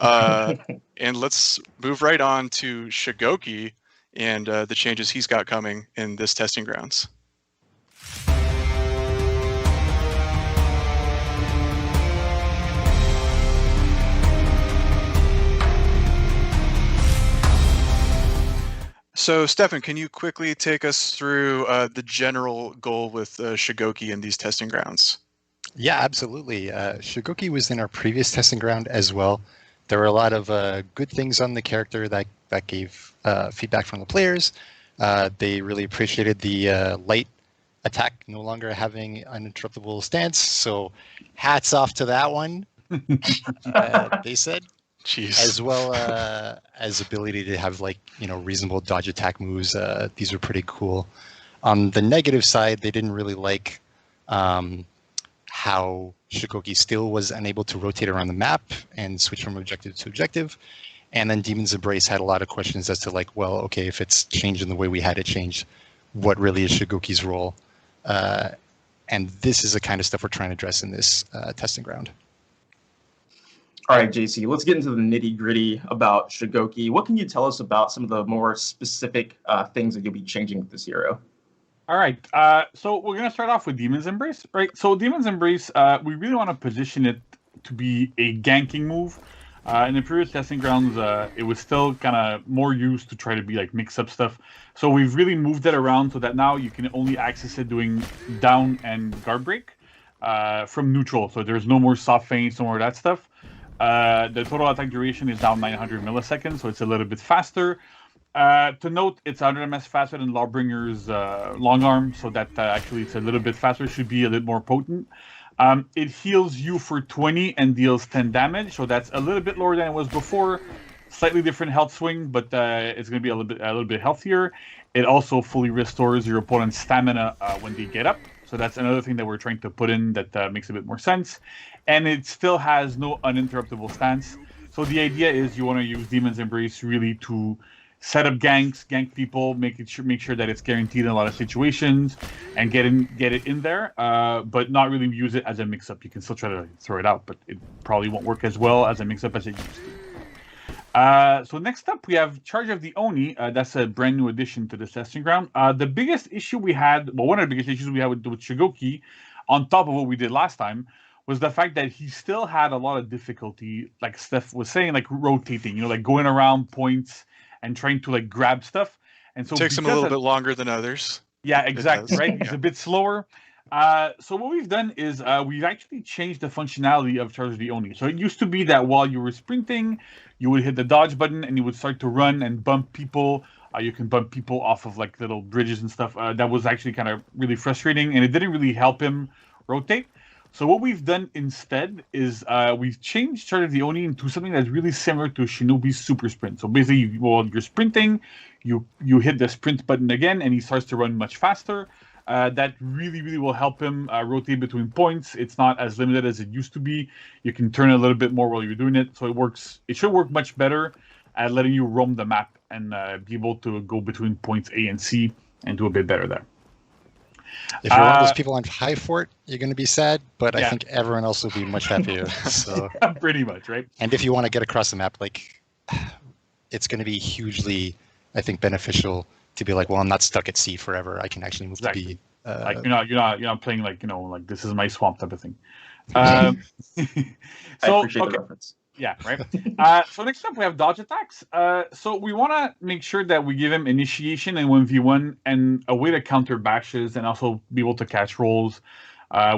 And let's move right on to Shigoki and the changes he's got coming in this testing grounds. So, Stefan, can you quickly take us through the general goal with Shigoki in these testing grounds? Yeah, absolutely. Shigoki was in our previous testing ground as well. There were a lot of good things on the character that gave feedback from the players. They really appreciated the light attack no longer having uninterruptible stance. So hats off to that one, they said. Jeez. As well as ability to have reasonable dodge attack moves. These are pretty cool. On the negative side, they didn't really like how Shigoki still was unable to rotate around the map and switch from objective to objective. And then Demon's Embrace had a lot of questions as to okay, if it's changed in the way we had it changed, what really is Shigoki's role? And this is the kind of stuff we're trying to address in this testing ground. All right, JC, let's get into the nitty-gritty about Shigoki. What can you tell us about some of the more specific things that you'll be changing with this hero? All right, so we're going to start off with Demon's Embrace, right? So Demon's Embrace, we really want to position it to be a ganking move. In the previous testing grounds, it was still kind of more used to try to be mix-up stuff. So we've really moved it around so that now you can only access it doing down and guard break from neutral. So there's no more soft feints, no more of that stuff. The total attack duration is now 900 milliseconds, so it's a little bit faster. To note, it's 100 ms faster than Lawbringer's long arm, so that actually it's a little bit faster, should be a little more potent. It heals you for 20 and deals 10 damage, so that's a little bit lower than it was before. Slightly different health swing, but it's going to be a little bit healthier. It also fully restores your opponent's stamina when they get up. So that's another thing that we're trying to put in that makes a bit more sense. And it still has no uninterruptible stance. So the idea is you want to use Demon's Embrace really to set up ganks, gank people, make sure that it's guaranteed in a lot of situations, and get it in there, but not really use it as a mix-up. You can still try to throw it out, but it probably won't work as well as a mix-up as it used to. So next up, we have Charge of the Oni. That's a brand new addition to the testing ground. The biggest issue we had, one of the biggest issues we had with Shigoki, on top of what we did last time, was the fact that he still had a lot of difficulty, like Steph was saying, rotating, going around points and trying to grab stuff. And so takes him a little bit longer than others. Yeah, exactly, right? He's a bit slower. So what we've done is we've actually changed the functionality of Charge of the Oni. So it used to be that while you were sprinting, you would hit the dodge button and you would start to run and bump people. You can bump people off of little bridges and stuff. That was actually kind of really frustrating, and it didn't really help him rotate. So what we've done instead is we've changed Charge of the Oni into something that's really similar to Shinobi's Super Sprint. So basically, while you're sprinting, you hit the sprint button again, and he starts to run much faster. That really will help him rotate between points. It's not as limited as it used to be. You can turn a little bit more while you're doing it. So it works. It should work much better at letting you roam the map and be able to go between points A and C and do a bit better there. If you're one of those people on High Fort, you're going to be sad, but I think everyone else will be much happier. So pretty much, right? And if you want to get across the map, it's going to be hugely, I think, beneficial to be well, I'm not stuck at C forever. I can actually move to B. You're not playing this is my swamp type of thing. So, I appreciate the reference. Yeah, right. So next up we have dodge attacks. So we want to make sure that we give him initiation in 1v1 and a way to counter bashes and also be able to catch rolls.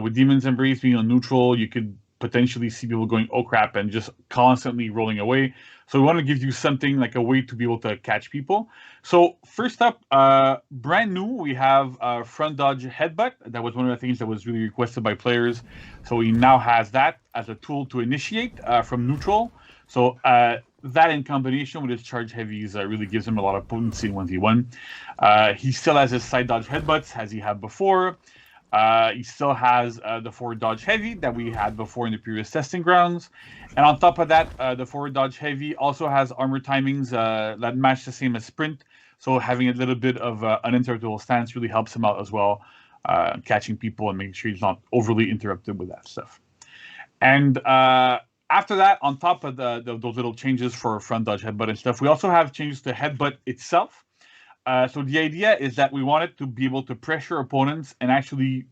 With Demon's Embrace being on neutral, you could potentially see people going, oh crap, and just constantly rolling away. So we want to give you something a way to be able to catch people. So first up, brand new, we have front dodge headbutt. That was one of the things that was really requested by players. So he now has that as a tool to initiate from neutral. So that in combination with his charge heavies really gives him a lot of potency in 1v1. He still has his side dodge headbutts as he had before. He still has the forward dodge heavy that we had before in the previous testing grounds. And on top of that, the forward dodge heavy also has armor timings that match the same as sprint. So having a little bit of uninterruptible stance really helps him out as well, catching people and making sure he's not overly interrupted with that stuff. And After that, on top of those little changes for front dodge, headbutt, and stuff, we also have changes to headbutt itself. So the idea is that we want it to be able to pressure opponents and actually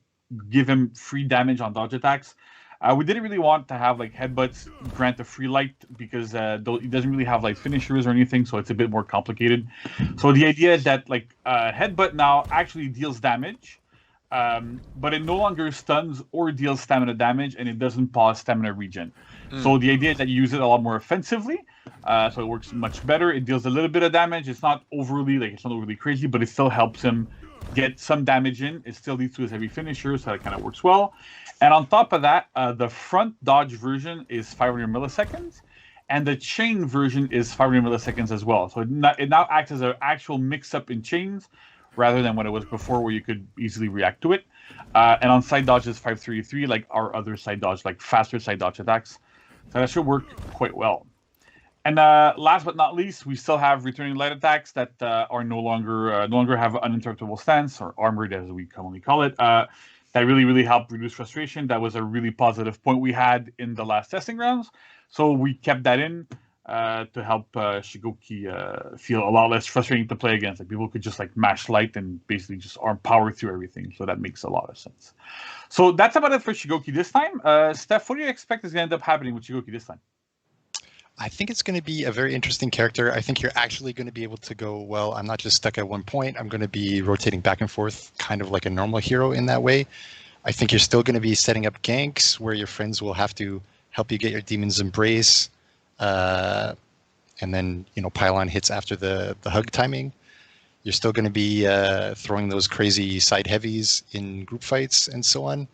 give him free damage on dodge attacks. We didn't really want to have like headbutts grant a free light because he doesn't really have like finishers or anything, so it's a bit more complicated. So the idea is that like headbutt now actually deals damage, but it no longer stuns or deals stamina damage, and it doesn't pause stamina regen. So the idea is that you use it a lot more offensively, so it works much better. It deals a little bit of damage. It's not overly crazy, but it still helps him get some damage in. It still leads to his heavy finisher, so that kind of works well. And on top of that, the front dodge version is 500 milliseconds, and the chain version is 500 milliseconds as well. So it now acts as an actual mix-up in chains, rather than what it was before, where you could easily react to it. And on side dodge is 533, like our other side dodge, like faster side dodge attacks. So that should work quite well. And last but not least, we still have returning light attacks that are no longer have uninterruptible stance, or armored as we commonly call it. That really helped reduce frustration. That was a really positive point we had in the last testing rounds. So we kept that in to help Shugoki feel a lot less frustrating to play against. Like people could just like mash light and basically just arm power through everything. So that makes a lot of sense. So that's about it for Shugoki this time. Steph, what do you expect is going to end up happening with Shugoki this time? I think it's going to be a very interesting character. I think you're actually going to be able to go, well, I'm not just stuck at one point. I'm going to be rotating back and forth, kind of like a normal hero in that way. I think you're still going to be setting up ganks where your friends will have to help you get your Demon's Embrace, and then, pile on hits after the hug timing. You're still going to be throwing those crazy side heavies in group fights and so on.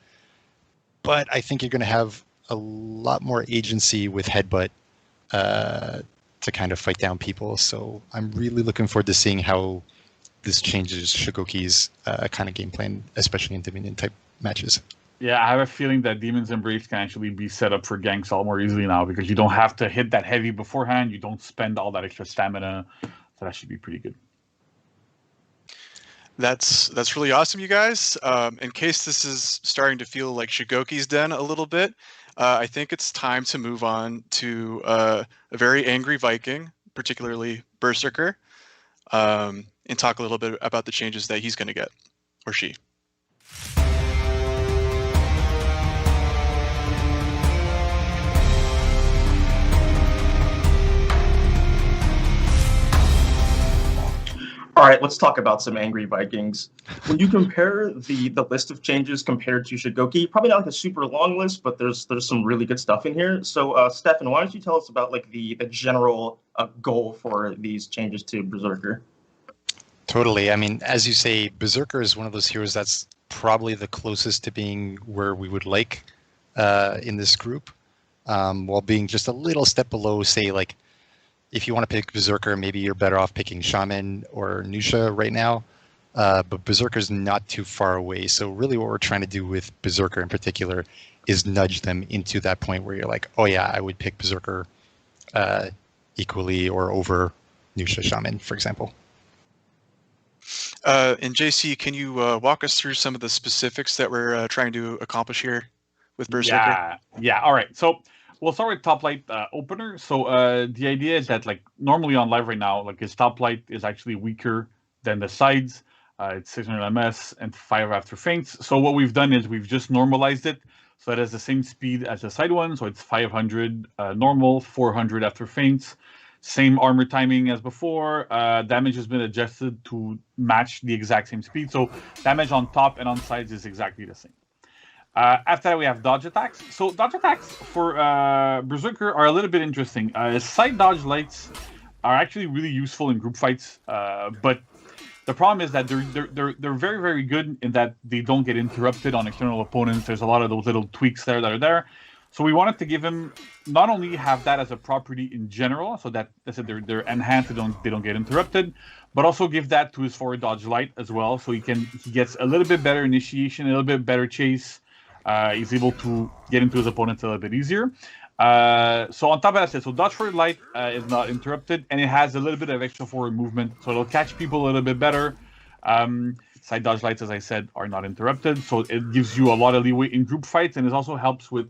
But I think you're going to have a lot more agency with Headbutt to kind of fight down people. So I'm really looking forward to seeing how this changes Shugoki's kind of game plan, especially in Dominion type matches. Yeah, I have a feeling that Demon's Embrace can actually be set up for ganks a lot more easily now, because you don't have to hit that heavy beforehand. You don't spend all that extra stamina. So that should be pretty good. That's really awesome, you guys. In case this is starting to feel like Shugoki's den a little bit, I think it's time to move on to a very angry Viking, particularly Berserker, and talk a little bit about the changes that he's going to get, or she. All right, let's talk about some angry Vikings. When you compare the list of changes compared to Shugoki, probably not like a super long list, but there's some really good stuff in here. So, Stefan, why don't you tell us about like the general goal for these changes to Berserker? Totally. I mean, as you say, Berserker is one of those heroes that's probably the closest to being where we would like in this group, while being just a little step below, say, like, if you want to pick Berserker, maybe you're better off picking Shaman or Nusha right now. But Berserker's not too far away. So really what we're trying to do with Berserker in particular is nudge them into that point where you're like, oh yeah, I would pick Berserker equally or over Nusha Shaman, for example. And JC, can you walk us through some of the specifics that we're trying to accomplish here with Berserker? Yeah. All right. So we'll start with Top Light opener. So the idea is that, like, normally on live right now, like, his Top Light is actually weaker than the sides. It's 600 MS and 5 after feints. So what we've done is we've just normalized it so it has the same speed as the side one. So it's 500 normal, 400 after feints. Same armor timing as before. Damage has been adjusted to match the exact same speed. So damage on top and on sides is exactly the same. After that, we have dodge attacks. So dodge attacks for Berserker are a little bit interesting. Side dodge lights are actually really useful in group fights, but the problem is that they're very, very good in that they don't get interrupted on external opponents. There's a lot of those little tweaks there that are there. So we wanted to give him not only have that as a property in general, so that they're enhanced, they don't get interrupted, but also give that to his forward dodge light as well, so he gets a little bit better initiation, a little bit better chase. He's able to get into his opponents a little bit easier. So on top of that, so dodge forward light is not interrupted, and it has a little bit of extra forward movement, so it'll catch people a little bit better. Side dodge lights, as I said, are not interrupted, so it gives you a lot of leeway in group fights, and it also helps with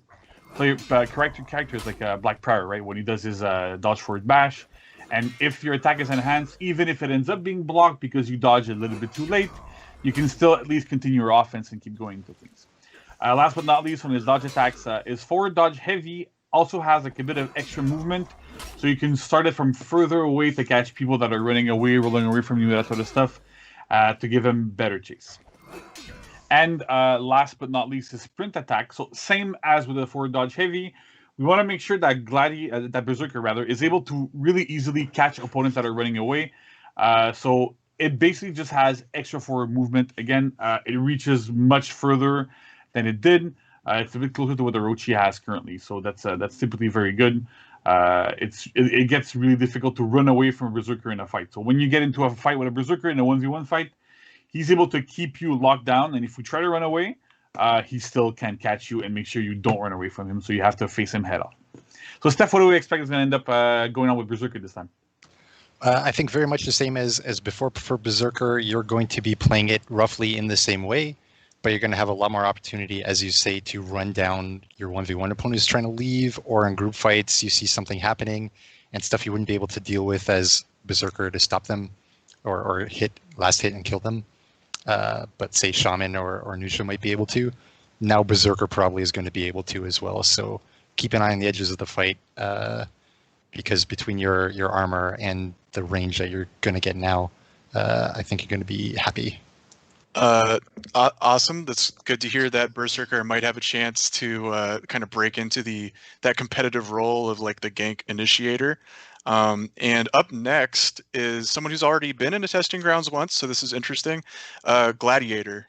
characters like Black Prior, right? When he does his dodge forward bash, and if your attack is enhanced, even if it ends up being blocked because you dodge a little bit too late, you can still at least continue your offense and keep going to things. Last but not least, on his dodge attacks, his forward dodge heavy also has like a bit of extra movement, so you can start it from further away to catch people that are running away, rolling away from you, that sort of stuff, to give him better chase. And last but not least, his sprint attack. So same as with the forward dodge heavy, we want to make sure that that Berserker rather, is able to really easily catch opponents that are running away. So it basically just has extra forward movement. Again, it reaches much further than it did. It's a bit closer to what Orochi has currently, so that's typically very good. It gets really difficult to run away from a Berserker in a fight. So when you get into a fight with a Berserker in a 1v1 fight, he's able to keep you locked down, and if we try to run away, he still can catch you and make sure you don't run away from him, so you have to face him head on. So Steph, what do we expect is going to end up going on with Berserker this time? I think very much the same as before for Berserker. You're going to be playing it roughly in the same way, but you're going to have a lot more opportunity, as you say, to run down your 1v1 opponent who's trying to leave, or in group fights, you see something happening and stuff you wouldn't be able to deal with as Berserker to stop them or last hit and kill them. But say Shaman or Nusha might be able to. Now Berserker probably is going to be able to as well. So keep an eye on the edges of the fight, because between your armor and the range that you're going to get now, I think you're going to be happy. Awesome. That's good to hear that Berserker might have a chance to kind of break into that competitive role of like the gank initiator. And up next is someone who's already been in the testing grounds once, so this is interesting. Gladiator.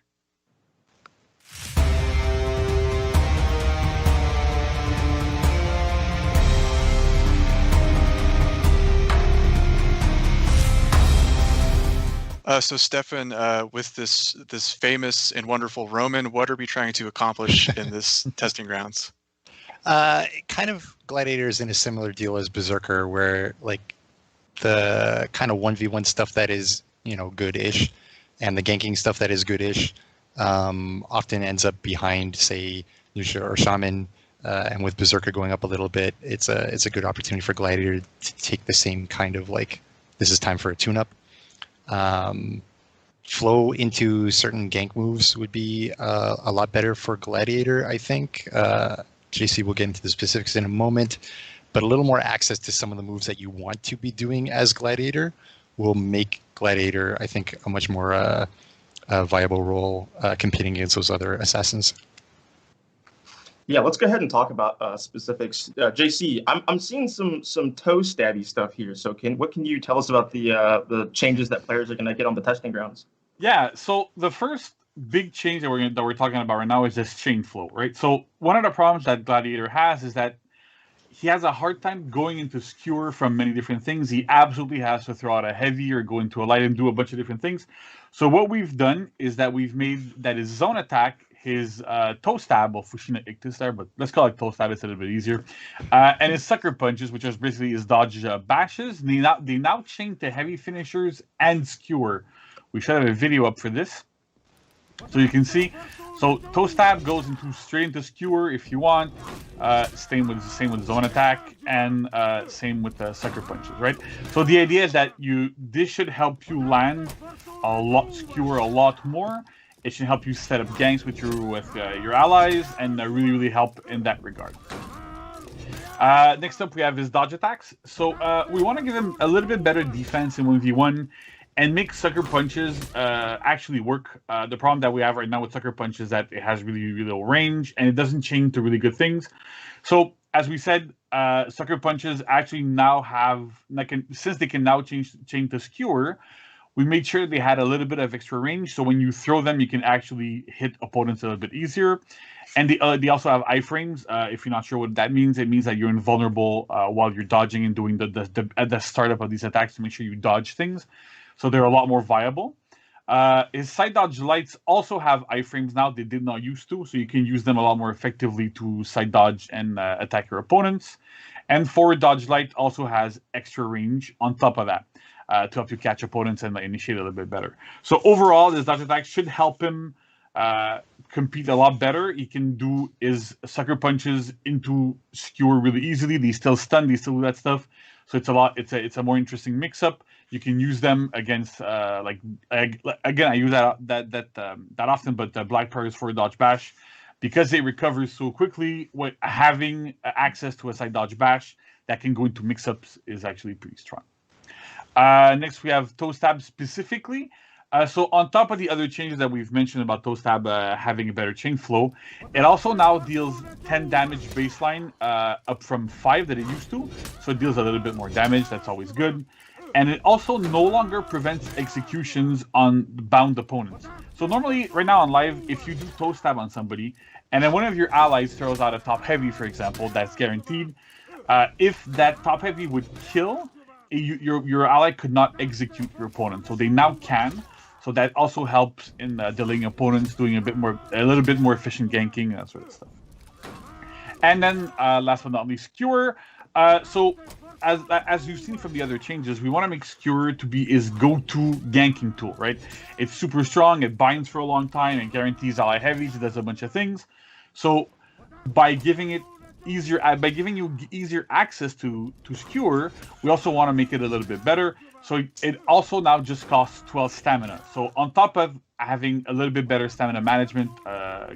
So Stefan, with this famous and wonderful Roman, what are we trying to accomplish in this testing grounds? Kind of Gladiator is in a similar deal as Berserker, where like the kind of 1v1 stuff that is, good-ish, and the ganking stuff that is good-ish, often ends up behind, say, Nusha or Shaman. And with Berserker going up a little bit, it's a good opportunity for Gladiator to take the same kind of like, this is time for a tune-up. Flow into certain gank moves would be a lot better for Gladiator, I think. JC will get into the specifics in a moment, but a little more access to some of the moves that you want to be doing as Gladiator will make Gladiator, I think, a much more viable role competing against those other assassins. Yeah, let's go ahead and talk about specifics. JC, I'm seeing some toe stabby stuff here. So what can you tell us about the changes that players are going to get on the testing grounds? Yeah, so the first big change that we're talking about right now is this chain flow, right? So one of the problems that Gladiator has is that he has a hard time going into skewer from many different things. He absolutely has to throw out a heavy or go into a light and do a bunch of different things. So what we've done is that we've made that his zone attack, his toe stab, well, Fushina Ictus there, but let's call it toe stab, it's a little bit easier. And his sucker punches, which is basically his dodge bashes, they now chain to heavy finishers and skewer. We should have a video up for this, so you can see. So toe stab goes straight into skewer if you want. Same with zone attack, and same with the sucker punches, right? So the idea is that this should help you land skewer a lot more. It should help you set up ganks with your allies, and really, really help in that regard. Next up, we have his dodge attacks. So we want to give him a little bit better defense in 1v1 and make sucker punches actually work. The problem that we have right now with sucker punch is that it has really, really low range, and it doesn't chain to really good things. So as we said, sucker punches actually now since they can now chain to skewer, we made sure they had a little bit of extra range, so when you throw them, you can actually hit opponents a little bit easier. And they also have iframes. If you're not sure what that means, it means that you're invulnerable while you're dodging and doing at the startup of these attacks to make sure you dodge things. So they're a lot more viable. His side dodge lights also have iframes now. They did not used to, so you can use them a lot more effectively to side dodge and attack your opponents. And forward dodge light also has extra range on top of that, to help you catch opponents and initiate a little bit better. So overall, this dodge attack should help him compete a lot better. He can do his sucker punches into skewer really easily. They still stun, they still do that stuff. So it's a more interesting mix up. You can use them against again, I use that often, but Black Pirates for dodge bash, because they recover so quickly. What having access to a side dodge bash that can go into mix ups is actually pretty strong. Next, we have toe stab specifically. So on top of the other changes that we've mentioned about toe stab having a better chain flow, it also now deals 10 damage baseline up from 5 that it used to. So it deals a little bit more damage. That's always good. And it also no longer prevents executions on bound opponents. So normally, right now on live, if you do toe stab on somebody, and then one of your allies throws out a top heavy, for example, that's guaranteed. If that top heavy would kill, your ally could not execute your opponent. So they now can. So that also helps in delaying opponents, doing a little bit more efficient ganking, that sort of stuff. And then last but not least, Skewer. So as you've seen from the other changes, we want to make Skewer to be his go-to ganking tool, right? It's super strong, it binds for a long time, it guarantees ally heavies, it does a bunch of things. So by giving you easier access to Skewer, we also want to make it a little bit better. So it also now just costs 12 stamina. So on top of having a little bit better stamina management,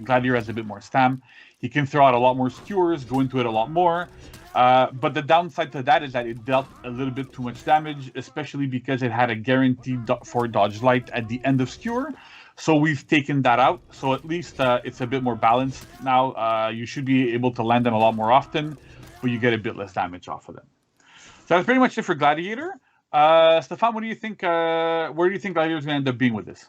Gladiator has a bit more stam. He can throw out a lot more skewers, go into it a lot more. But the downside to that is that it dealt a little bit too much damage, especially because it had a guaranteed for dodge light at the end of skewer. So we've taken that out. So at least it's a bit more balanced now. You should be able to land them a lot more often, but you get a bit less damage off of them. So that's pretty much it for Gladiator. Stefan, what do you think? Where do you think Gladiator is going to end up being with this?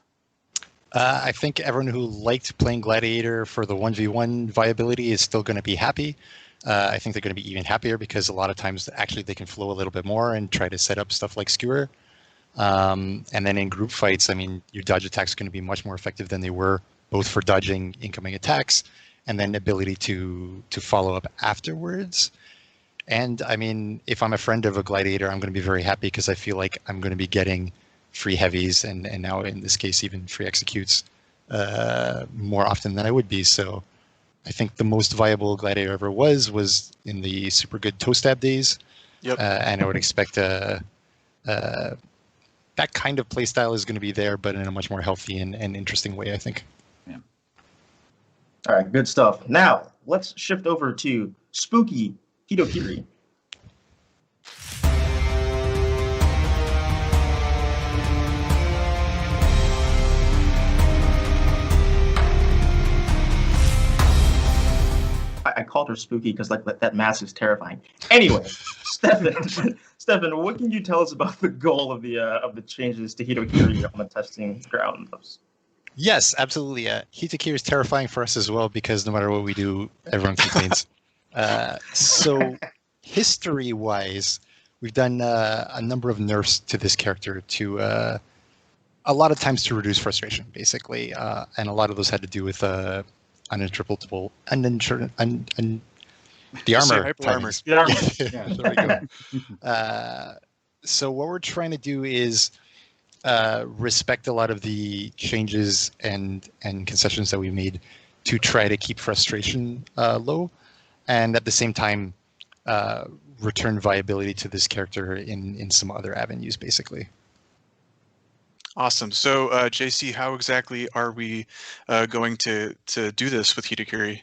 I think everyone who liked playing Gladiator for the 1v1 viability is still going to be happy. I think they're going to be even happier because a lot of times actually they can flow a little bit more and try to set up stuff like Skewer. And then in group fights, I mean, your dodge attacks are going to be much more effective than they were, both for dodging incoming attacks and then ability to follow up afterwards. And I mean, if I'm a friend of a Gladiator, I'm going to be very happy because I feel like I'm going to be getting free heavies and now in this case even free executes more often than I would be. So I think the most viable Gladiator ever was in the super good toe stab days. Yep. And I would expect that kind of playstyle is going to be there, but in a much more healthy and interesting way, I think. Yeah. All right, good stuff. Now let's shift over to Spooky Hitokiri. I called her Spooky because like that mask is terrifying. Anyway, Stefan, what can you tell us about the goal of the changes to Hitokiri on the testing grounds? Yes, absolutely. Hitokiri is terrifying for us as well because no matter what we do, everyone complains. So history-wise, we've done a number of nerfs to this character to a lot of times to reduce frustration, basically, and a lot of those had to do with the armor. Armor. Yeah. There we go. So what we're trying to do is respect a lot of the changes and concessions that we made to try to keep frustration low, and at the same time return viability to this character in some other avenues, basically. Awesome. So, JC, how exactly are we going to do this with Hitokiri?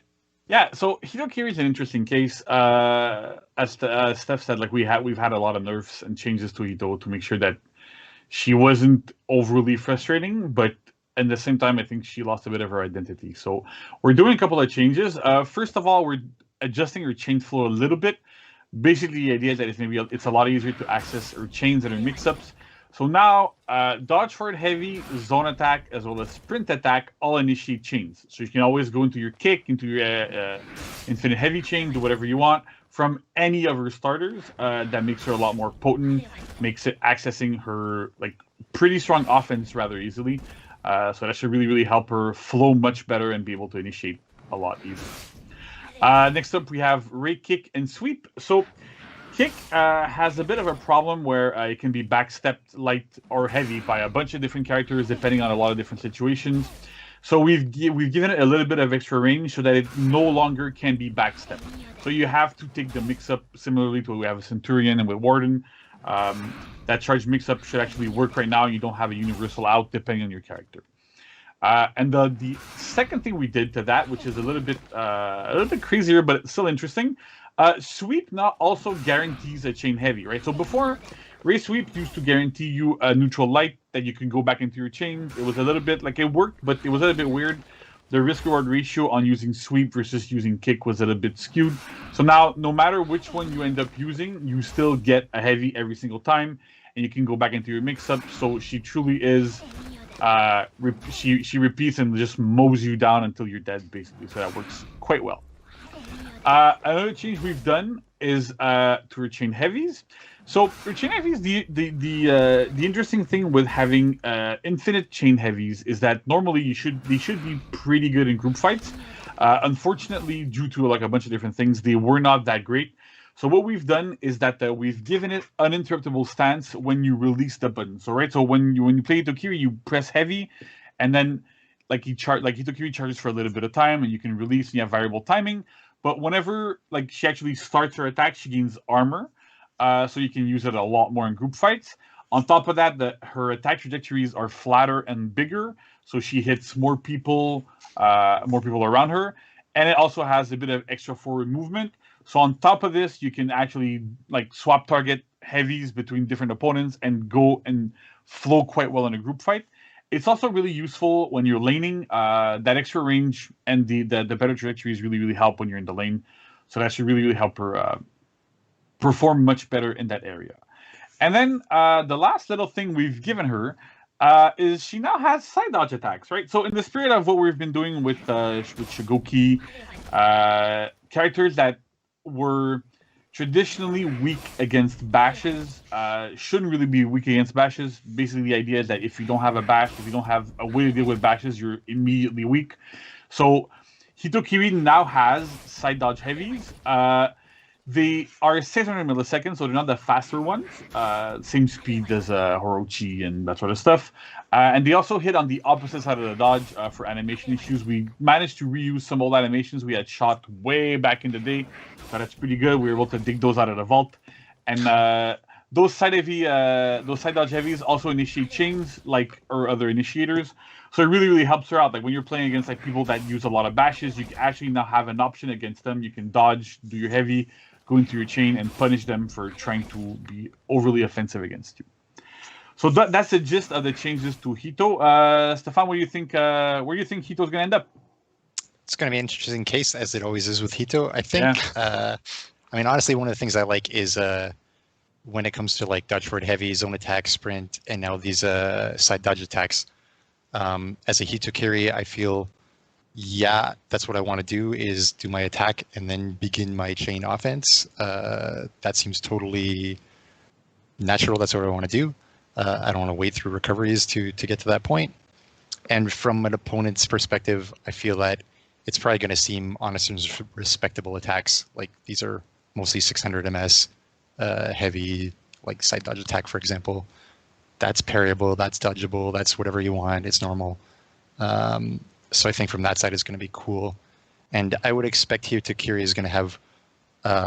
Yeah, so Hitokiri is an interesting case. As Steph said, like we've had a lot of nerfs and changes to Hito to make sure that she wasn't overly frustrating, but at the same time, I think she lost a bit of her identity. So we're doing a couple of changes. First of all, we're adjusting her chain flow a little bit. Basically, the idea is that it's a lot easier to access her chains and her mix-ups. So now, dodge forward heavy, zone attack, as well as sprint attack, all initiate chains. So you can always go into your kick, into your infinite heavy chain, do whatever you want from any of her starters. That makes her a lot more potent, makes it accessing her like pretty strong offense rather easily. So that should really, really help her flow much better and be able to initiate a lot easier. Next up, we have Ray Kick and Sweep. So Kick has a bit of a problem where it can be backstepped light or heavy by a bunch of different characters depending on a lot of different situations. So we've given it a little bit of extra range so that it no longer can be backstepped. So you have to take the mix-up similarly to what we have with Centurion and with Warden. That charge mix-up should actually work right now. You don't have a universal out depending on your character. And the second thing we did to that, which is a little bit crazier, but it's still interesting, Sweep now also guarantees a chain heavy, right? So before, Ray Sweep used to guarantee you a neutral light that you can go back into your chain. It was a little bit like it worked, but it was a little bit weird. The risk-reward ratio on using Sweep versus using Kick was a little bit skewed. So now, no matter which one you end up using, you still get a heavy every single time, and you can go back into your mix-up. So she truly is... she repeats and just mows you down until you're dead, basically. So that works quite well. Another change we've done is to her chain heavies. So for chain heavies, the interesting thing with having infinite chain heavies is that normally they should be pretty good in group fights. Unfortunately, due to like a bunch of different things, they were not that great. So what we've done is that we've given it uninterruptible stance when you release the button. So right, so when you play Hitokiri, you press heavy, and then Hitokiri charges for a little bit of time, and you can release, and you have variable timing. But whenever like she actually starts her attack, she gains armor, so you can use it a lot more in group fights. On top of that, her attack trajectories are flatter and bigger, so she hits more people around her, and it also has a bit of extra forward movement. So on top of this, you can actually like swap target heavies between different opponents and go and flow quite well in a group fight. It's also really useful when you're laning. That extra range and the better trajectories really help when you're in the lane. So that should really help her perform much better in that area. And then the last little thing we've given her is she now has side dodge attacks, right? So in the spirit of what we've been doing with Shugoki, characters that were traditionally weak against bashes shouldn't really be weak against bashes. Basically, the idea is that if you don't have a bash, if you don't have a way to deal with bashes, you're immediately weak. So Hitokiri now has side dodge heavies. They are 600 milliseconds, so they're not the faster ones. Same speed as Horochi and that sort of stuff. And they also hit on the opposite side of the dodge for animation issues. We managed to reuse some old animations we had shot way back in the day. So that's pretty good. We were able to dig those out of the vault. And those side dodge heavies also initiate chains like or other initiators. So it really helps her out. Like when you're playing against like people that use a lot of bashes, you can actually now have an option against them. You can dodge, do your heavy, go into your chain, and punish them for trying to be overly offensive against you. So that's the gist of the changes to Hito. Stefan, where do you think Hito's gonna end up? It's going to be an interesting case, as it always is with Hito. I think. Yeah. I mean, honestly, one of the things I like is when it comes to like dodge forward heavy, zone attack, sprint, and now these side dodge attacks. As a Hitokiri, I feel, yeah, that's what I want to do, is do my attack and then begin my chain offense. That seems totally natural. That's what I want to do. I don't want to wait through recoveries to get to that point. And from an opponent's perspective, I feel that it's probably going to seem honest and respectable attacks. Like these are mostly 600 ms, heavy, like side dodge attack, for example. That's parryable, that's dodgeable, that's whatever you want, it's normal. So I think from that side it's going to be cool. And I would expect Hitokiri is going to have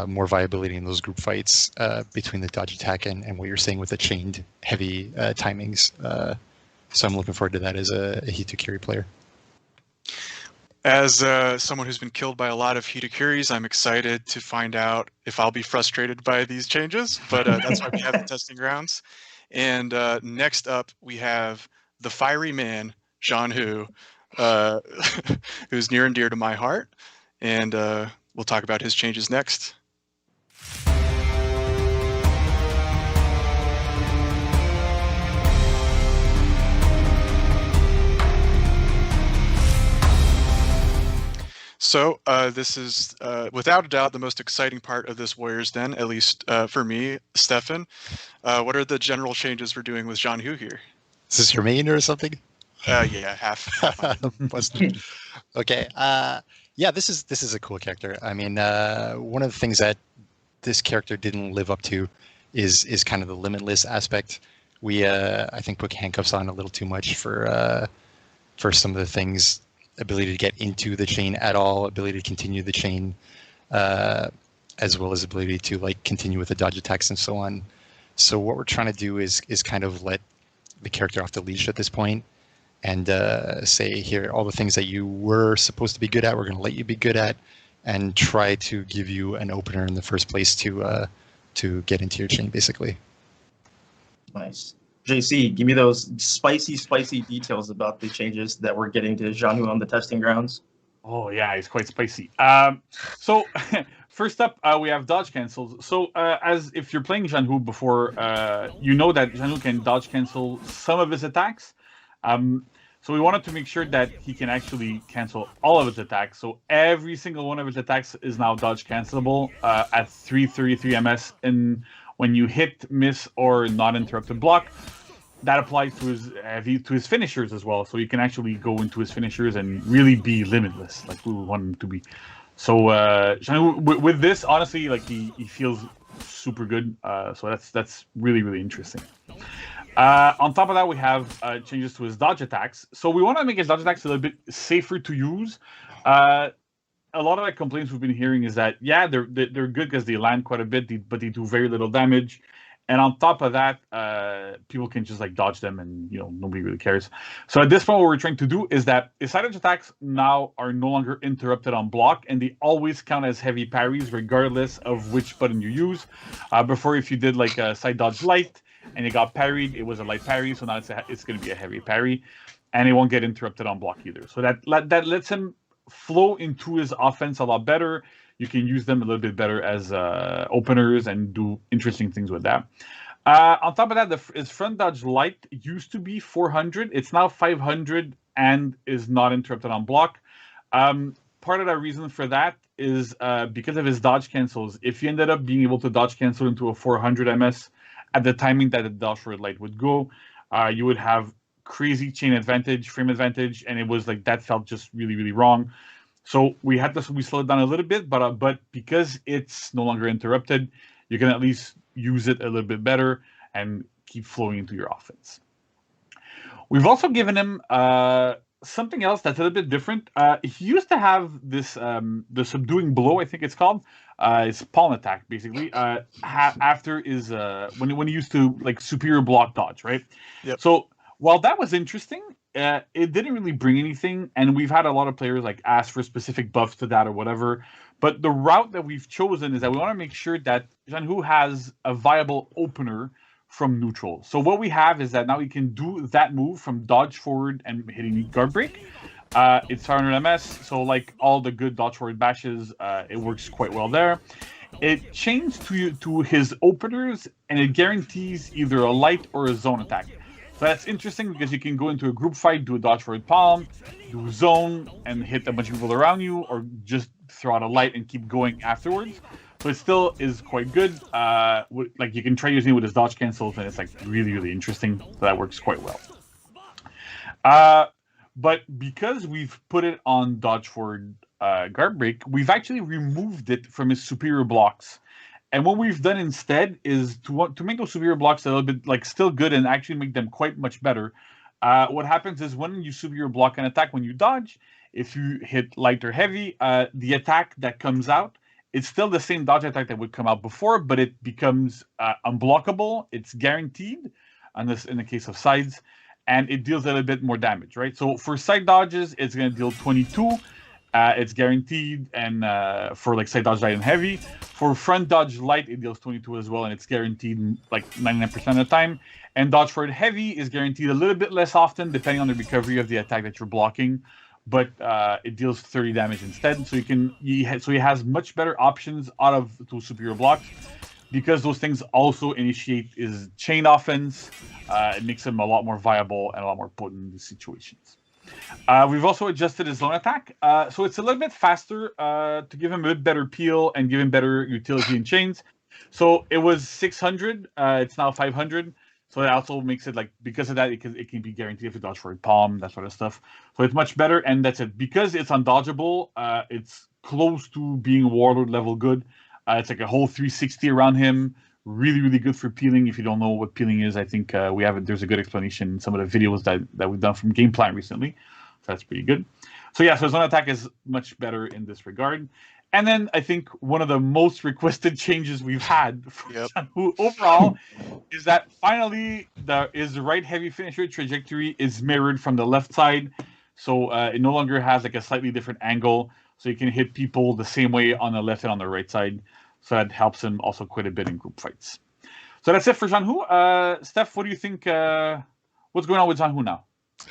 more viability in those group fights between the dodge attack and what you're saying with the chained heavy timings. So I'm looking forward to that as a Hitokiri player. As someone who's been killed by a lot of Hitokiris, I'm excited to find out if I'll be frustrated by these changes, but that's why we have the testing grounds. And next up, we have the fiery man, John Hu, who's near and dear to my heart, and we'll talk about his changes next. So this is, without a doubt, the most exciting part of this Warriors Den, at least for me, Stefan. What are the general changes we're doing with John Hu here? Is this your main or something? Yeah, half. Okay. Yeah, this is a cool character. I mean, one of the things that this character didn't live up to is kind of the limitless aspect. We, I think, put handcuffs on a little too much for some of the things ability to get into the chain at all, ability to continue the chain, as well as ability to like continue with the dodge attacks and so on. So what we're trying to do is kind of let the character off the leash at this point and say, here, all the things that you were supposed to be good at, we're going to let you be good at, and try to give you an opener in the first place to get into your chain, basically. Nice. JC, give me those spicy details about the changes that we're getting to Xianhu on the testing grounds. Oh yeah, it's quite spicy. So first up, we have dodge cancels. So as if you're playing Xianhu before, you know that Xianhu can dodge cancel some of his attacks. So we wanted to make sure that he can actually cancel all of his attacks. So every single one of his attacks is now dodge cancelable at 333 MS. And when you hit, miss, or not interrupted block, that applies to his finishers as well. So you can actually go into his finishers and really be limitless, like we want him to be. So Xianhu, with this, honestly, like he feels super good. So that's really interesting. On top of that, we have changes to his dodge attacks. So we want to make his dodge attacks a little bit safer to use. A lot of the complaints we've been hearing is that, yeah, they're good because they land quite a bit, but they do very little damage. And on top of that, people can just like dodge them and, nobody really cares. So at this point, what we're trying to do is that his side dodge attacks now are no longer interrupted on block, and they always count as heavy parries regardless of which button you use. Before, if you did like a side dodge light and it got parried, it was a light parry. So now it's going to be a heavy parry, and it won't get interrupted on block either. So that lets him flow into his offense a lot better. You can use them a little bit better as openers and do interesting things with that. On top of that, his front dodge light used to be 400. It's now 500 and is not interrupted on block. Part of the reason for that is because of his dodge cancels. If you ended up being able to dodge cancel into a 400 MS at the timing that the dodge forward light would go, you would have crazy chain advantage, frame advantage, and it was like that felt just really wrong. So we slowed it down a little bit, but because it's no longer interrupted, you can at least use it a little bit better and keep flowing into your offense. We've also given him something else that's a little bit different. He used to have this the subduing blow, I think it's called. His palm attack, basically. After is when he used to like superior block dodge, right? Yep. So while that was interesting, it didn't really bring anything, and we've had a lot of players like ask for specific buffs to that or whatever. But the route that we've chosen is that we want to make sure that Xianhu has a viable opener from neutral. So what we have is that now we can do that move from dodge forward and hitting guard break. It's 500 MS, so like all the good dodge forward bashes, it works quite well there. It changed to his openers, and it guarantees either a light or a zone attack. So that's interesting because you can go into a group fight, do a dodge forward palm, do zone, and hit a bunch of people around you, or just throw out a light and keep going afterwards. So it still is quite good. Like you can try using it with his dodge cancels, and it's like really interesting. So that works quite well. But because we've put it on dodge forward guard break, we've actually removed it from his superior blocks. And what we've done instead is to make those superior blocks a little bit like still good and actually make them quite much better. What happens is when you superior block an attack, when you dodge, if you hit light or heavy, the attack that comes out, it's still the same dodge attack that would come out before, but it becomes unblockable. It's guaranteed, in the case of sides, and it deals a little bit more damage, right? So for side dodges, it's going to deal 22. It's guaranteed, and for like side dodge light and heavy. For front dodge light, it deals 22 as well, and it's guaranteed like 99% of the time. And dodge forward heavy is guaranteed a little bit less often, depending on the recovery of the attack that you're blocking. But it deals 30 damage instead, so he has much better options out of those superior blocks, because those things also initiate his chain offense. It makes him a lot more viable and a lot more potent in these situations. We've also adjusted his zone attack, so it's a little bit faster to give him a bit better peel and give him better utility in chains. So it was 600, it's now 500. So that also makes it like, because of that, it can be guaranteed if you dodge for a palm, that sort of stuff. So it's much better, and that's it. Because it's undodgeable, it's close to being Warlord level good. It's like a whole 360 around him. Really good for peeling. If you don't know what peeling is, I think there's a good explanation in some of the videos that we've done from Game Plan recently. So that's pretty good. So yeah, so zone attack is much better in this regard. And then I think one of the most requested changes we've had for Shanhu overall is that finally the right heavy finisher trajectory is mirrored from the left side. So it no longer has like a slightly different angle. So you can hit people the same way on the left and on the right side. So that helps him also quite a bit in group fights. So that's it for Shanhu. Steph, what do you think? What's going on with Shanhu now?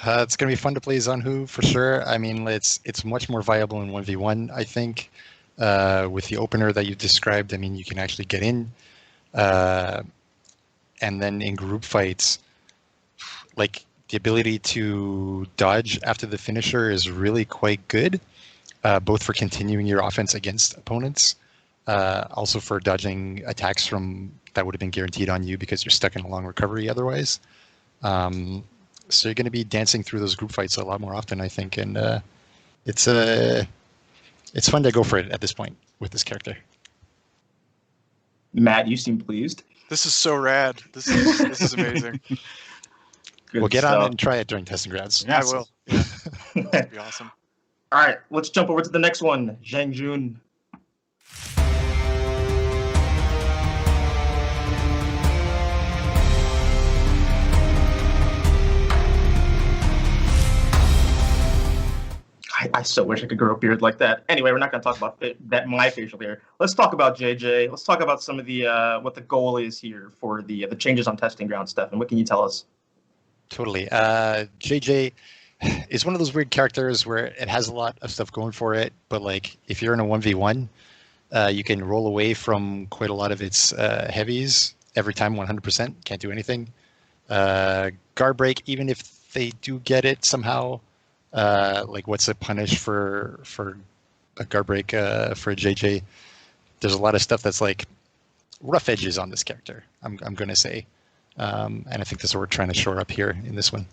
It's going to be fun to play Zanhu for sure. I mean, it's much more viable in 1v1, I think. With the opener that you described, I mean, you can actually get in. And then in group fights, like the ability to dodge after the finisher is really quite good, both for continuing your offense against opponents, also for dodging attacks from that would have been guaranteed on you because you're stuck in a long recovery otherwise. So you're going to be dancing through those group fights a lot more often, I think, and it's fun to go for it at this point with this character. Matt, you seem pleased. This is so rad. This is amazing. We'll get on and try it during testing grounds. Yeah, I will. Yeah. That'd be awesome. All right, let's jump over to the next one. Zhang Jun. I so wish I could grow a beard like that. Anyway, we're not going to talk about my facial hair. Let's talk about JJ. Let's talk about some of the what the goal is here for the changes on testing ground, Stefan. What can you tell us? Totally. JJ is one of those weird characters where it has a lot of stuff going for it, but like if you're in a 1v1, you can roll away from quite a lot of its heavies every time 100%. Can't do anything. Guard break, even if they do get it somehow. Like what's a punish for a guard break for a JJ? There's a lot of stuff that's like rough edges on this character, I'm going to say. And I think that's what we're trying to shore up here in this one.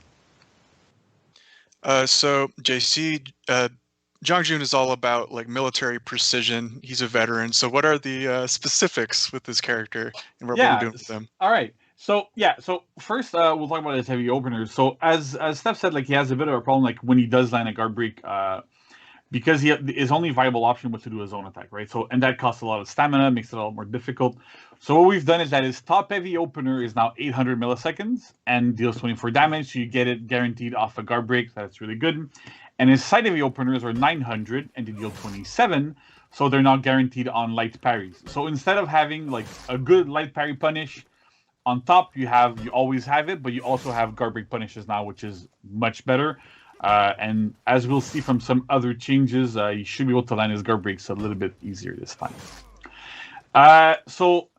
So JC, Zhang Jun is all about like military precision. He's a veteran. So what are the specifics with this character and what we're doing with them? All right. So yeah, so first we'll talk about his heavy openers. So as Steph said, like he has a bit of a problem like when he does land a guard break, because his only viable option was to do a zone attack, right? So and that costs a lot of stamina, makes it a lot more difficult. So what we've done is that his top heavy opener is now 800 milliseconds and deals 24 damage. So you get it guaranteed off a guard break. That's really good. And his side heavy openers are 900 and they deal 27. So they're not guaranteed on light parries. So instead of having like a good light parry punish, on top, you always have it, but you also have guard break punishes now, which is much better. And as we'll see from some other changes, you should be able to land his guard breaks a little bit easier this time. So,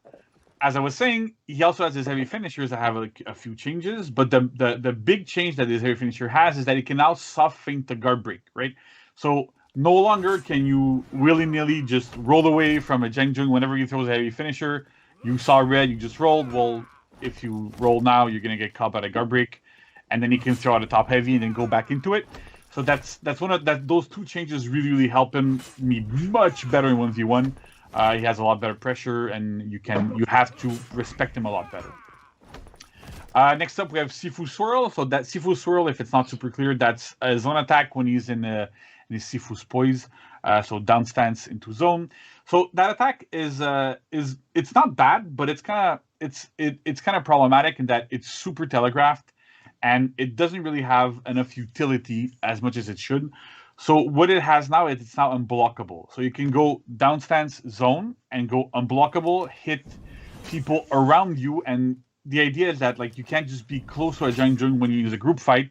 as I was saying, he also has his heavy finishers that have like a few changes. But the big change that his heavy finisher has is that he can now soft feint the guard break, right? So no longer can you willy-nilly just roll away from a Zhang Jun whenever he throws a heavy finisher. You saw red, you just rolled. Well, if you roll now, you're going to get caught by a guard break, and then he can throw out a top heavy and then go back into it. So that's one of those two changes really help him be much better in 1v1. He has a lot better pressure, and you have to respect him a lot better. Next up, we have Sifu Swirl. So that Sifu Swirl, if it's not super clear, that's a zone attack when he's in his Sifu's poise. So down stance into zone. So that attack is it's not bad, but it's kind of problematic in that it's super telegraphed, and it doesn't really have enough utility as much as it should. So what it has now is it's now unblockable. So you can go down stance zone and go unblockable, hit people around you, and the idea is that like you can't just be close to a Zhang Jun when you use a group fight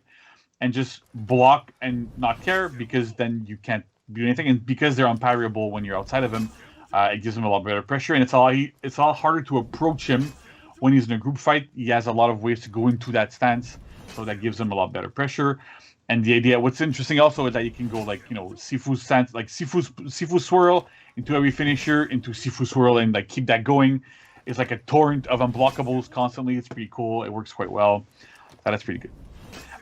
and just block and not care, because then you can't do anything, and because they're unparryable when you're outside of him, it gives him a lot better pressure, and it's a lot harder to approach him when he's in a group fight. He has a lot of ways to go into that stance, so that gives him a lot better pressure. And the idea, what's interesting also, is that you can go like Sifu stance, like Sifu Swirl into every finisher, into Sifu Swirl, and like keep that going. It's like a torrent of unblockables constantly. It's pretty cool. It works quite well. That's pretty good.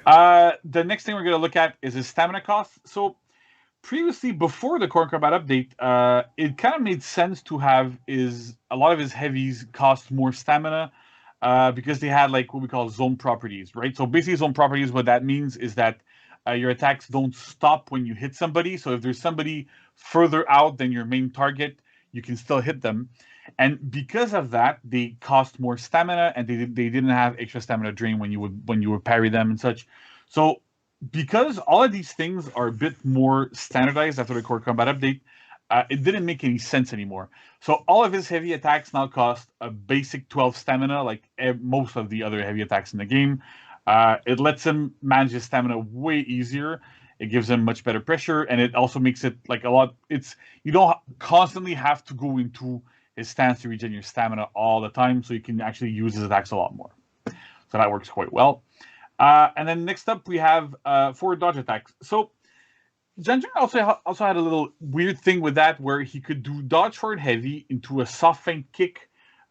The next thing we're going to look at is his stamina cost. So previously, before the Core Combat update, it kind of made sense to have a lot of his heavies cost more stamina because they had like what we call zone properties, right? So basically, zone properties, what that means is that Your attacks don't stop when you hit somebody. So if there's somebody further out than your main target, you can still hit them. And because of that, they cost more stamina, and they didn't have extra stamina drain when you would parry them and such. So because all of these things are a bit more standardized after the Core Combat update, it didn't make any sense anymore. So all of his heavy attacks now cost a basic 12 stamina, like most of the other heavy attacks in the game. It lets him manage his stamina way easier. It gives him much better pressure, and it also makes it like a lot. You don't constantly have to go into his stance to regen your stamina all the time, so you can actually use his attacks a lot more. So that works quite well. And then next up we have 4 dodge attacks. So Jun Jun also had a little weird thing with that, where he could do dodge forward heavy into a soft feint kick.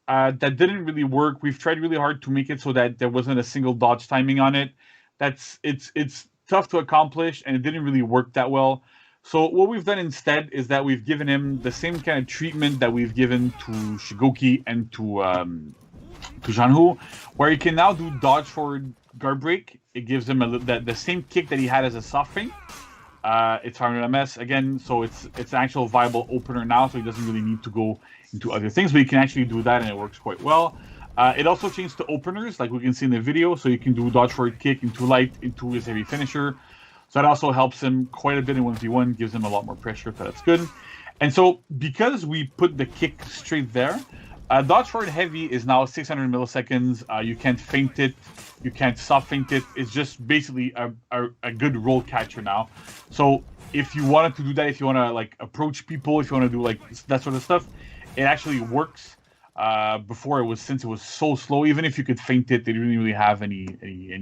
That didn't really work. We've tried really hard to make it so that there wasn't a single dodge timing on it. It's tough to accomplish, and it didn't really work that well. So what we've done instead is that we've given him the same kind of treatment that we've given to Shigoki and to Jianhu, where he can now do dodge forward guard break. It gives him the same kick that he had as a soft feint. It's harder MS again, so it's an actual viable opener now, so he doesn't really need to go into other things, but you can actually do that, and it works quite well. It also changed to openers, like we can see in the video, so you can do dodge forward kick into light into his heavy finisher. So that also helps him quite a bit in 1v1, gives him a lot more pressure, so that's good. And so because we put the kick straight there, dodge forward heavy is now 600 milliseconds. You can't feint it, you can't soft feint it. It's just basically a good roll catcher now. So if you wanted to do that, if you want to like approach people, if you want to do like that sort of stuff, it actually works. Before since it was so slow, even if you could feint it, they didn't really have any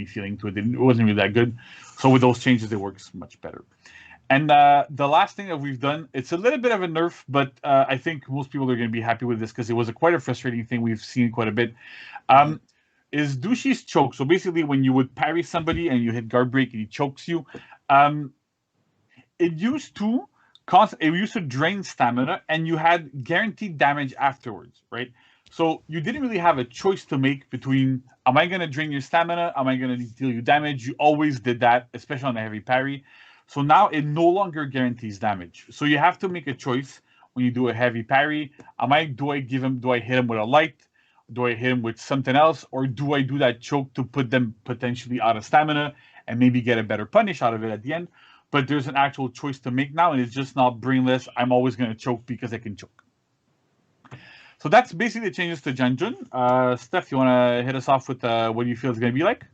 feeling to it. It wasn't really that good. So with those changes, it works much better. And the last thing that we've done, it's a little bit of a nerf, but I think most people are going to be happy with this because it was quite a frustrating thing we've seen quite a bit. Is Dushi's choke. So basically, when you would parry somebody and you hit guard break and he chokes you, it used to drain stamina, and you had guaranteed damage afterwards, right? So you didn't really have a choice to make between, am I going to drain your stamina? Am I going to deal you damage? You always did that, especially on a heavy parry. So now it no longer guarantees damage. So you have to make a choice when you do a heavy parry. Do I hit him with a light? Do I hit him with something else? Or do I do that choke to put them potentially out of stamina and maybe get a better punish out of it at the end? But there's an actual choice to make now, and it's just not brainless. I'm always going to choke because I can choke. So that's basically the changes to Jun Jun. Steph, you want to hit us off with what you feel is going to be like?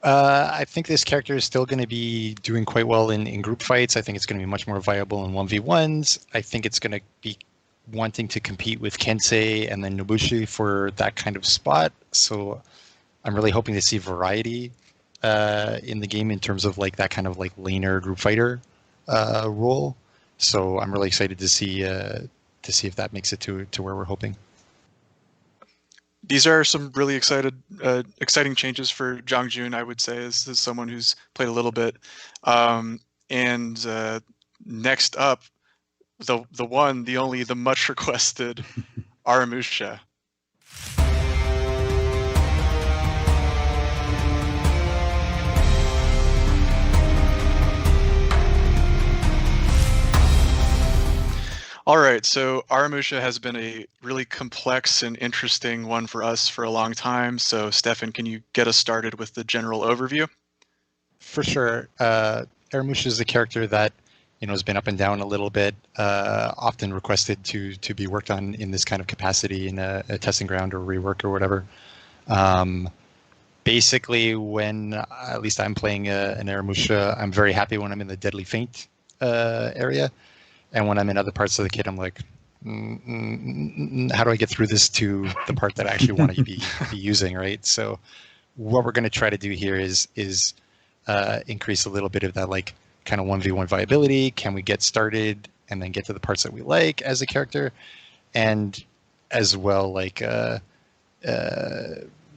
I think this character is still going to be doing quite well in group fights. I think it's going to be much more viable in 1v1s. I think it's going to be wanting to compete with Kensei and then Nobushi for that kind of spot. So I'm really hoping to see variety in the game in terms of like that kind of like laner group fighter role. So I'm really excited to see if that makes it to where we're hoping. These are some really exciting changes for Jung Jun, I would say, as someone who's played a little bit. And next up, the one, the only, the much requested Aramusha. All right, so Aramusha has been a really complex and interesting one for us for a long time. So, Stefan, can you get us started with the general overview? For sure. Aramusha is a character that has been up and down a little bit, often requested to be worked on in this kind of capacity in a testing ground or rework or whatever. Basically, when at least I'm playing an Aramusha, I'm very happy when I'm in the Deadly Feint area. And when I'm in other parts of the kit, I'm like, how do I get through this to the part that I actually want to be using, right? So what we're going to try to do here is increase a little bit of that like kind of 1v1 viability. Can we get started and then get to the parts that we like as a character? And as well, like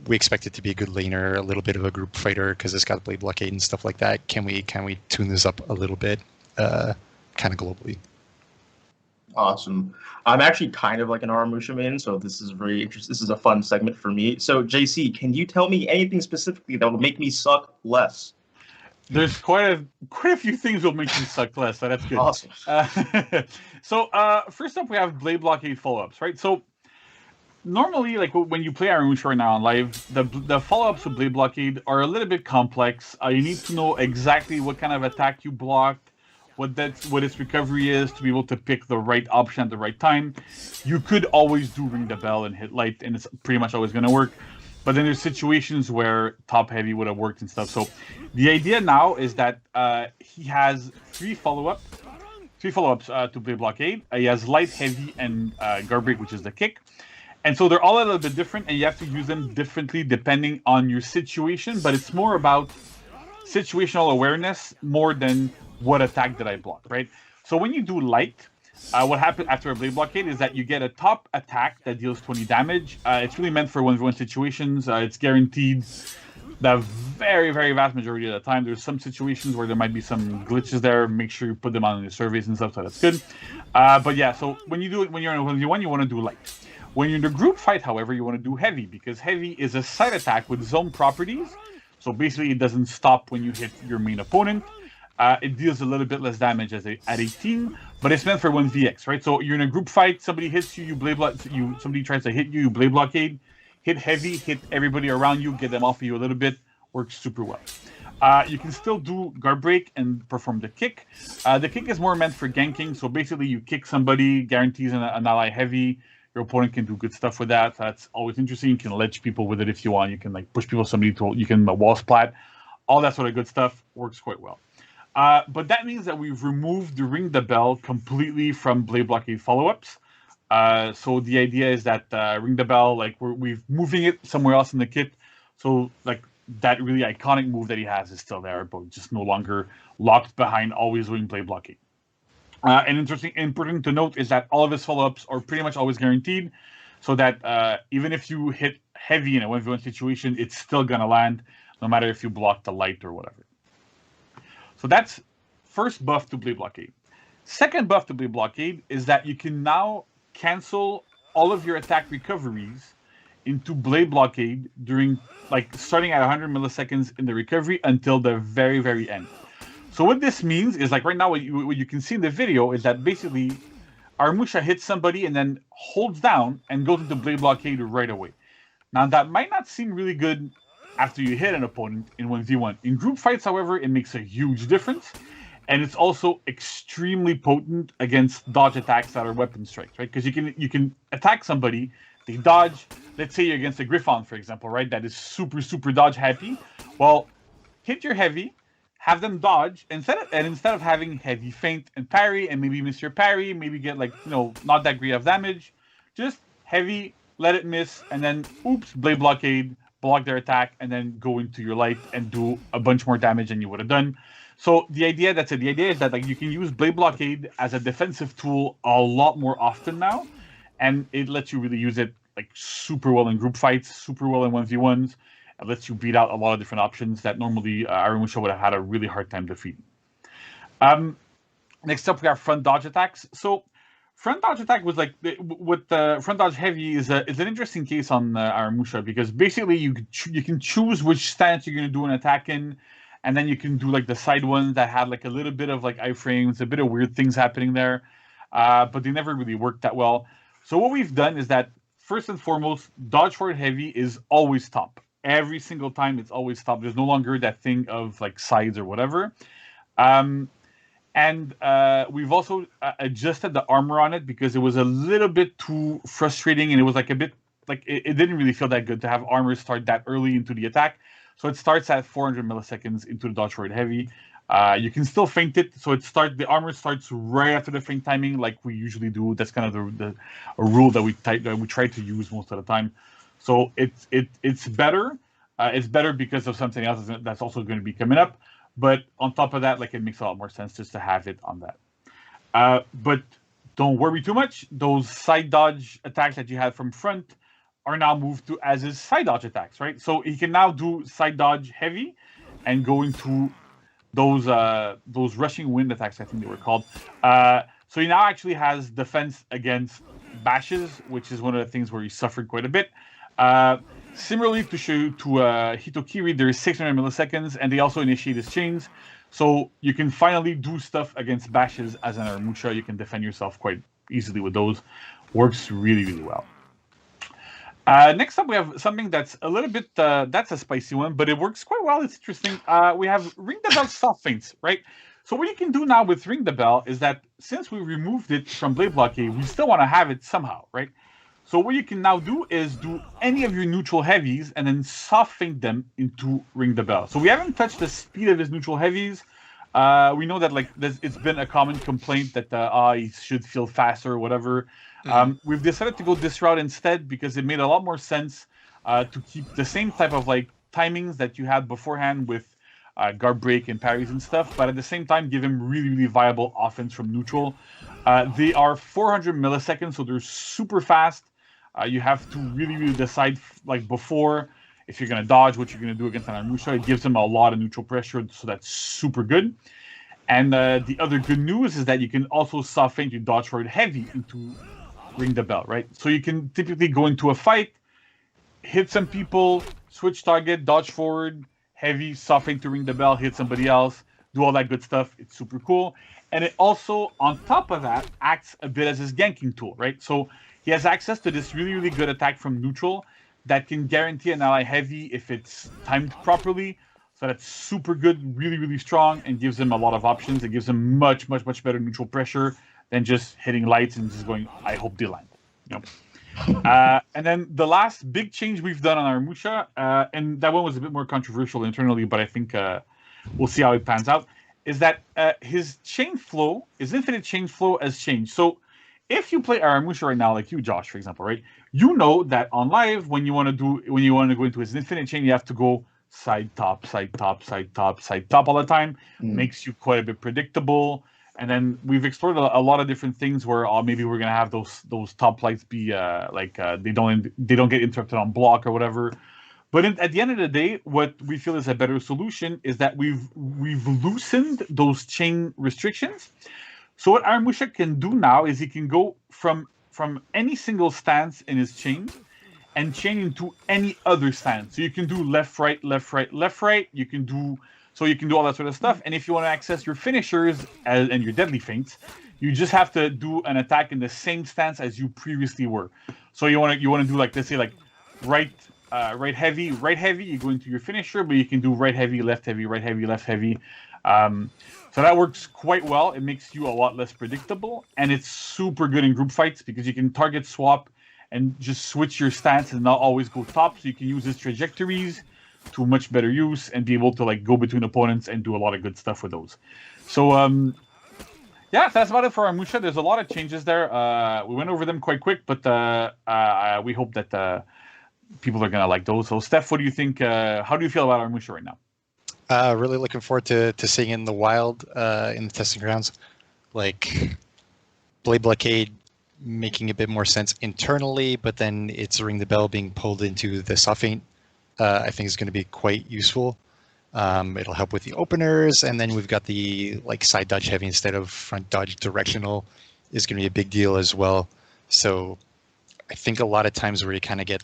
we expect it to be a good laner, a little bit of a group fighter because it's got blade blockade and stuff like that. Can we tune this up a little bit kind of globally? Awesome. I'm actually kind of like an Aramusha main, so this is very interesting. This is a fun segment for me. So, JC, can you tell me anything specifically that will make me suck less? There's quite a few things will make you suck less, so that's good. Awesome. First up, we have Blade Blockade follow-ups, right? So normally, like when you play Iramusha right now on live, the follow-ups with Blade Blockade are a little bit complex. You need to know exactly what kind of attack you blocked, what its recovery is to be able to pick the right option at the right time. You could always do Ring the Bell and hit light, and it's pretty much always going to work. But then there's situations where top heavy would have worked and stuff. So the idea now is that he has three follow-ups to Blade Blockade. He has light, heavy, and guard break, which is the kick. And so they're all a little bit different, and you have to use them differently depending on your situation. But it's more about situational awareness more than what attack did I block, right? So when you do light, what happens after a Blade Blockade is that you get a top attack that deals 20 damage. It's really meant for 1v1 situations. It's guaranteed the very, very vast majority of the time. There's some situations where there might be some glitches there. Make sure you put them on your surveys and stuff, so that's good. But yeah, so when you do it, when you're in a 1v1, you want to do light. When you're in a group fight, however, you want to do heavy, because heavy is a side attack with zone properties. So basically, it doesn't stop when you hit your main opponent. It deals a little bit less damage at 18, but it's meant for 1vx, right? So you're in a group fight, somebody hits you, somebody tries to hit you, you Blade Blockade, hit heavy, hit everybody around you, get them off of you a little bit, works super well. You can still do guard break and perform the kick. The kick is more meant for ganking, so basically you kick somebody, guarantees an ally heavy, your opponent can do good stuff with that. That's always interesting. You can ledge people with it if you want. You can like push people, you can wall splat. All that sort of good stuff works quite well. But that means that we've removed the Ring the Bell completely from Blade Blockade follow-ups. So the idea is that Ring the Bell, like we're moving it somewhere else in the kit. So like that really iconic move that he has is still there, but just no longer locked behind always doing Blade Blockade. And important to note is that all of his follow-ups are pretty much always guaranteed, so that even if you hit heavy in a 1v1 situation, it's still gonna land, no matter if you block the light or whatever. So that's first buff to Blade Blockade. Second buff to Blade Blockade is that you can now cancel all of your attack recoveries into Blade Blockade during, like, starting at 100 milliseconds in the recovery until the very, very end. So what this means is, like, right now, what you can see in the video is that basically Iramusha hits somebody and then holds down and goes into Blade Blockade right away. Now, that might not seem really good after you hit an opponent in 1v1. In group fights, however, it makes a huge difference. And it's also extremely potent against dodge attacks that are weapon strikes, right? Because you can attack somebody, they dodge. Let's say you're against a Griffon, for example, right? That is super, super dodge happy. Well, hit your heavy, have them dodge, instead of having heavy feint and parry, and maybe miss your parry, maybe get, like, you know, not that great of damage, just heavy, let it miss, and then oops, Blade Blockade, block their attack, and then go into your light and do a bunch more damage than you would have done. So the idea is that, like, you can use Blade Blockade as a defensive tool a lot more often now, and it lets you really use it, like, super well in group fights, super well in 1v1s. It lets you beat out a lot of different options that normally Iramusha would have had a really hard time defeating. Next up, we have front dodge attacks. So front dodge attack was like, with the front dodge heavy is an interesting case on Iramusha, because basically you can choose which stance you're going to do an attack in, and then you can do, like, the side ones that had, like, a little bit of, like, iframes, a bit of weird things happening there, but they never really worked that well. So what we've done is that, first and foremost, dodge forward heavy is always top. Every single time it's always top. There's no longer that thing of, like, sides or whatever. And we've also adjusted the armor on it, because it was a little bit too frustrating, and it was, like, a bit, like, it didn't really feel that good to have armor start that early into the attack. So it starts at 400 milliseconds into the dodge forward heavy. You can still feint it, so the armor starts right after the feint timing, like we usually do. That's kind of a rule that we try to use most of the time. So it's better. It's better because of something else that's also going to be coming up. But on top of that, like, it makes a lot more sense just to have it on that. But don't worry too much. Those side dodge attacks that you had from front are now moved to as his side dodge attacks, right? So he can now do side dodge heavy and go into those rushing wind attacks, I think they were called. So he now actually has defense against bashes, which is one of the things where he suffered quite a bit. Similarly to Hitokiri, there is 600 milliseconds, and they also initiate his chains. So you can finally do stuff against bashes as an Aramusha. You can defend yourself quite easily with those. Works really, really well. Next up, we have something that's a little bit, that's a spicy one, but it works quite well. It's interesting. We have Ring the Bell soft feints, right? So what you can do now with Ring the Bell is that since we removed it from Blade Blockade, we still want to have it somehow, right? So what you can now do is do any of your neutral heavies and then soft feint them into Ring the Bell. So we haven't touched the speed of his neutral heavies. We know that like it's been a common complaint that he should feel faster or whatever. We've decided to go this route instead because it made a lot more sense to keep the same type of like timings that you had beforehand with guard break and parries and stuff, but at the same time give him really, really viable offense from neutral. They are 400 milliseconds, so they're super fast. You have to really, really decide like before if you're going to dodge, what you're going to do against an Aramusha. It gives him a lot of neutral pressure, so that's super good. And the other good news is that you can also soft feint your dodge forward heavy into Ring the Bell, right? So you can typically go into a fight, hit some people, switch target, dodge forward, heavy, soft feint to Ring the Bell, hit somebody else, do all that good stuff. It's super cool. And it also, on top of that, acts a bit as his ganking tool, right? So he has access to this really, really good attack from neutral that can guarantee an ally heavy if it's timed properly. So that's super good, really, really strong, and gives him a lot of options. It gives him much, much, much better neutral pressure than just hitting lights and just going, I hope they land. You know? And then the last big change we've done on Aramusha, and that one was a bit more controversial internally, but I think we'll see how it pans out, is that his chain flow, his infinite chain flow has changed. So if you play Aramusha right now, like you, Josh, for example, right, you know that on live, when you want to go into his infinite chain, you have to go side top, side top, side top, side top all the time. Makes you quite a bit predictable. And then we've explored a lot of different things where maybe we're gonna have those top lights be they don't get interrupted on block or whatever. But at the end of the day, what we feel is a better solution is that we've loosened those chain restrictions. So what Aramusha can do now is he can go from any single stance in his chain and chain into any other stance. So you can do left, right, left, right, left, right. You can do all that sort of stuff. And if you want to access your finishers and your deadly feints, you just have to do an attack in the same stance as you previously were. So you want to do like, let's say like right heavy, you go into your finisher, but you can do right heavy, left heavy, right heavy, left heavy. So that works quite well. It makes you a lot less predictable, and it's super good in group fights because you can target swap and just switch your stance and not always go top. So you can use his trajectories to much better use and be able to like go between opponents and do a lot of good stuff with those. So yeah, that's about it for Aramusha. There's a lot of changes there. We went over them quite quick, but we hope that people are gonna like those. So Steph, what do you think? How do you feel about Aramusha right now? Really looking forward to seeing in the wild in the testing grounds. Like Blade Blockade making a bit more sense internally, but then it's Ring the Bell being pulled into the soft feint. I think is going to be quite useful. It'll help with the openers, and then we've got the like side dodge heavy instead of front dodge directional is going to be a big deal as well. So I think a lot of times where you kind of get